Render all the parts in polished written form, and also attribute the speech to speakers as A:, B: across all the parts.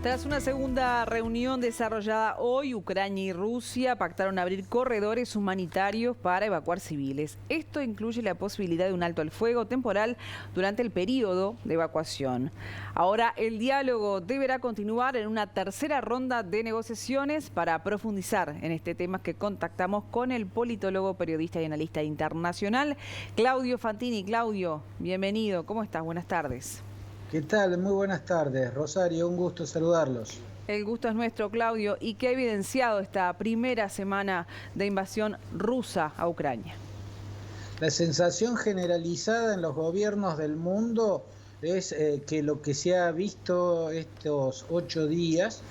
A: Tras una segunda reunión desarrollada hoy, Ucrania y Rusia pactaron abrir corredores humanitarios para evacuar civiles. Esto incluye la posibilidad de un alto al fuego temporal durante el periodo de evacuación. Ahora el diálogo deberá continuar en una tercera ronda de negociaciones para profundizar en este tema que contactamos con el politólogo, periodista y analista internacional, Claudio Fantini. Claudio, bienvenido. ¿Cómo estás? Buenas tardes.
B: ¿Qué tal? Muy buenas tardes, Rosario, un gusto saludarlos.
A: El gusto es nuestro, Claudio. ¿Y qué ha evidenciado esta primera semana de invasión rusa a Ucrania?
B: La sensación generalizada en los gobiernos del mundo es que lo que se ha visto estos 8 días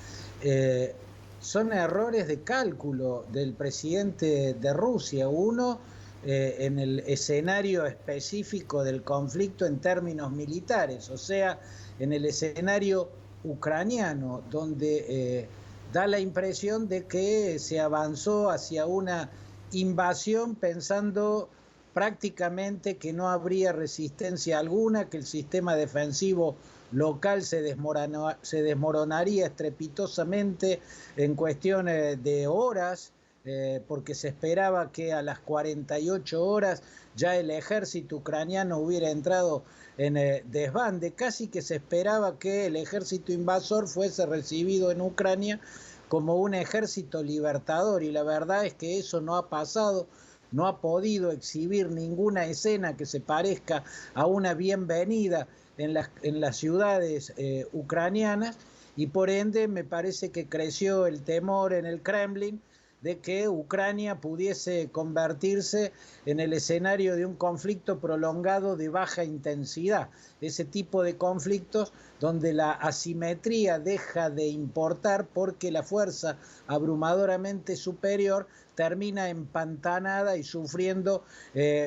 B: son errores de cálculo del presidente de Rusia. Uno, en el escenario específico del conflicto en términos militares, o sea, en el escenario ucraniano, donde da la impresión de que se avanzó hacia una invasión pensando prácticamente que no habría resistencia alguna, que el sistema defensivo local se desmoronaría estrepitosamente en cuestiones de horas, porque se esperaba que a las 48 horas ya el ejército ucraniano hubiera entrado en desbande. Casi que se esperaba que el ejército invasor fuese recibido en Ucrania como un ejército libertador, y la verdad es que eso no ha pasado. No ha podido exhibir ninguna escena que se parezca a una bienvenida en las ciudades ucranianas, y por ende me parece que creció el temor en el Kremlin de que Ucrania pudiese convertirse en el escenario de un conflicto prolongado de baja intensidad. Ese tipo de conflictos donde la asimetría deja de importar porque la fuerza abrumadoramente superior termina empantanada y sufriendo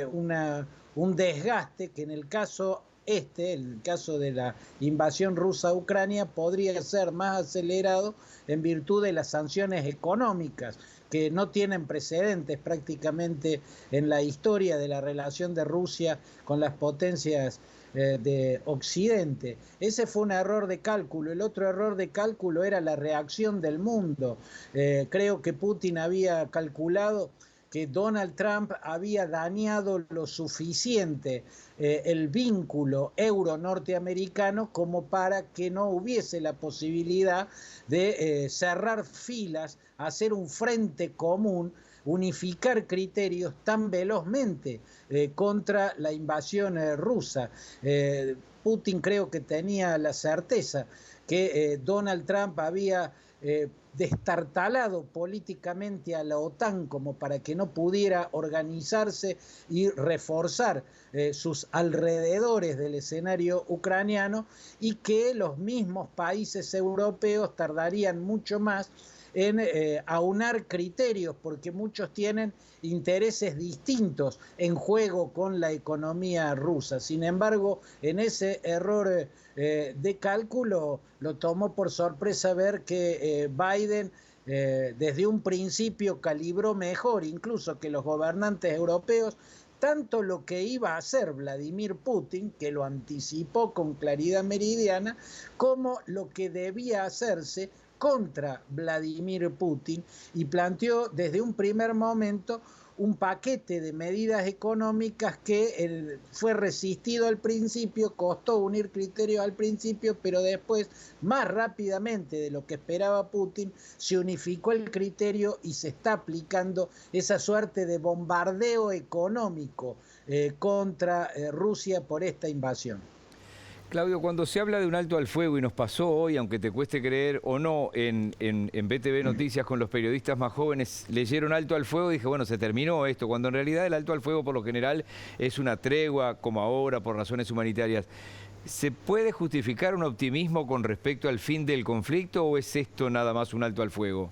B: un desgaste que en el caso el caso de la invasión rusa a Ucrania, podría ser más acelerado en virtud de las sanciones económicas que no tienen precedentes prácticamente en la historia de la relación de Rusia con las potencias de Occidente. Ese fue un error de cálculo. El otro error de cálculo era la reacción del mundo. Creo que Putin había calculado que Donald Trump había dañado lo suficiente el vínculo euro-norteamericano como para que no hubiese la posibilidad de cerrar filas, hacer un frente común, unificar criterios tan velozmente contra la invasión rusa. Putin creo que tenía la certeza que Donald Trump había destartalado políticamente a la OTAN como para que no pudiera organizarse y reforzar sus alrededores del escenario ucraniano, y que los mismos países europeos tardarían mucho más en aunar criterios, porque muchos tienen intereses distintos en juego con la economía rusa. Sin embargo, en ese error de cálculo lo tomó por sorpresa ver que Biden desde un principio calibró mejor incluso que los gobernantes europeos tanto lo que iba a hacer Vladimir Putin, que lo anticipó con claridad meridiana, como lo que debía hacerse contra Vladimir Putin, y planteó desde un primer momento un paquete de medidas económicas que fue resistido al principio, costó unir criterios al principio, pero después, más rápidamente de lo que esperaba Putin, se unificó el criterio y se está aplicando esa suerte de bombardeo económico contra Rusia por esta invasión.
C: Claudio, cuando se habla de un alto al fuego, y nos pasó hoy, aunque te cueste creer o no, en BTV Noticias con los periodistas más jóvenes, leyeron alto al fuego y dije, bueno, se terminó esto, cuando en realidad el alto al fuego por lo general es una tregua, como ahora, por razones humanitarias. ¿Se puede justificar un optimismo con respecto al fin del conflicto o es esto nada más un alto al fuego?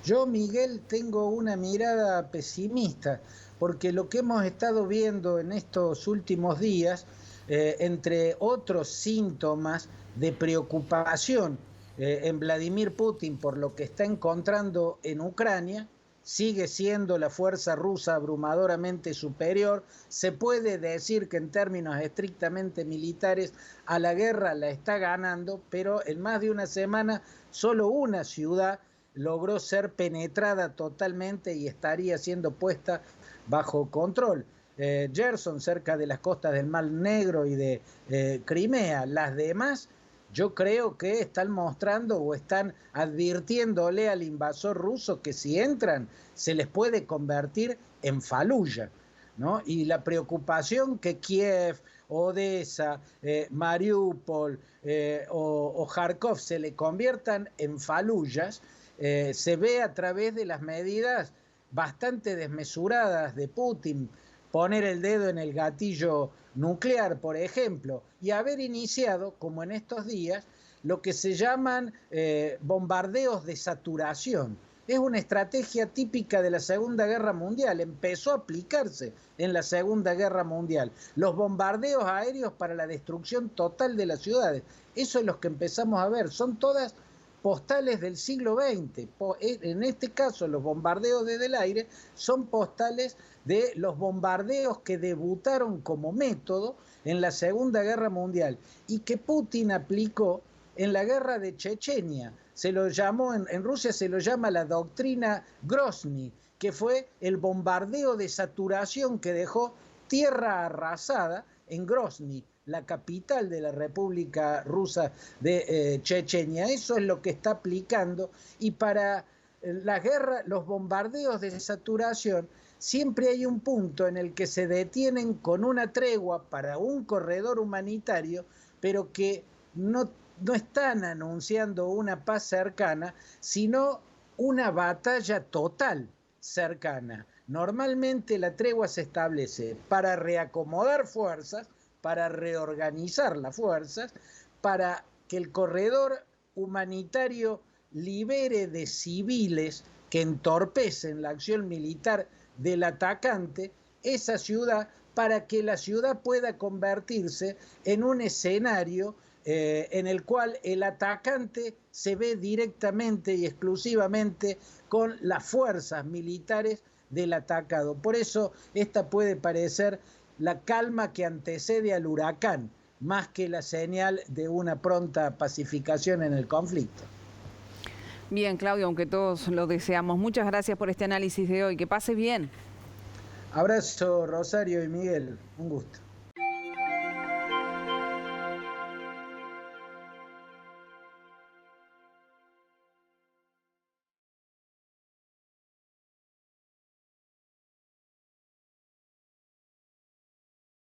B: Yo, Miguel, tengo una mirada pesimista, porque lo que hemos estado viendo en estos últimos días, entre otros síntomas de preocupación en Vladimir Putin por lo que está encontrando en Ucrania, sigue siendo la fuerza rusa abrumadoramente superior. Se puede decir que en términos estrictamente militares a la guerra la está ganando, pero en más de una semana solo una ciudad logró ser penetrada totalmente y estaría siendo puesta bajo control. Gerson, cerca de las costas del Mar Negro y de Crimea. Las demás, yo creo que están mostrando o están advirtiéndole al invasor ruso que si entran se les puede convertir en Faluya, ¿no? Y la preocupación que Kiev, Odessa, Mariupol o Kharkov se le conviertan en Faluyas, se ve a través de las medidas bastante desmesuradas de Putin, poner el dedo en el gatillo nuclear, por ejemplo, y haber iniciado, como en estos días, lo que se llaman bombardeos de saturación. Es una estrategia típica de la Segunda Guerra Mundial, empezó a aplicarse en la Segunda Guerra Mundial. Los bombardeos aéreos para la destrucción total de las ciudades, eso es lo que empezamos a ver, son todas postales del siglo XX. En este caso, los bombardeos desde el aire son postales de los bombardeos que debutaron como método en la Segunda Guerra Mundial y que Putin aplicó en la guerra de Chechenia. Se lo llamó, en Rusia se lo llama la doctrina Grozny, que fue el bombardeo de saturación que dejó tierra arrasada en Grozny, la capital de la República Rusa de Chechenia. Eso es lo que está aplicando, y para la guerra, los bombardeos de saturación, siempre hay un punto en el que se detienen con una tregua para un corredor humanitario, pero que no están anunciando una paz cercana, sino una batalla total cercana. Normalmente la tregua se establece para reacomodar fuerzas, para reorganizar las fuerzas, para que el corredor humanitario libere de civiles que entorpecen la acción militar del atacante esa ciudad, para que la ciudad pueda convertirse en un escenario en el cual el atacante se ve directamente y exclusivamente con las fuerzas militares del atacado. Por eso esta puede parecer la calma que antecede al huracán, más que la señal de una pronta pacificación en el conflicto.
A: Bien, Claudio, aunque todos lo deseamos. Muchas gracias por este análisis de hoy. Que pase bien.
B: Abrazo, Rosario y Miguel. Un gusto.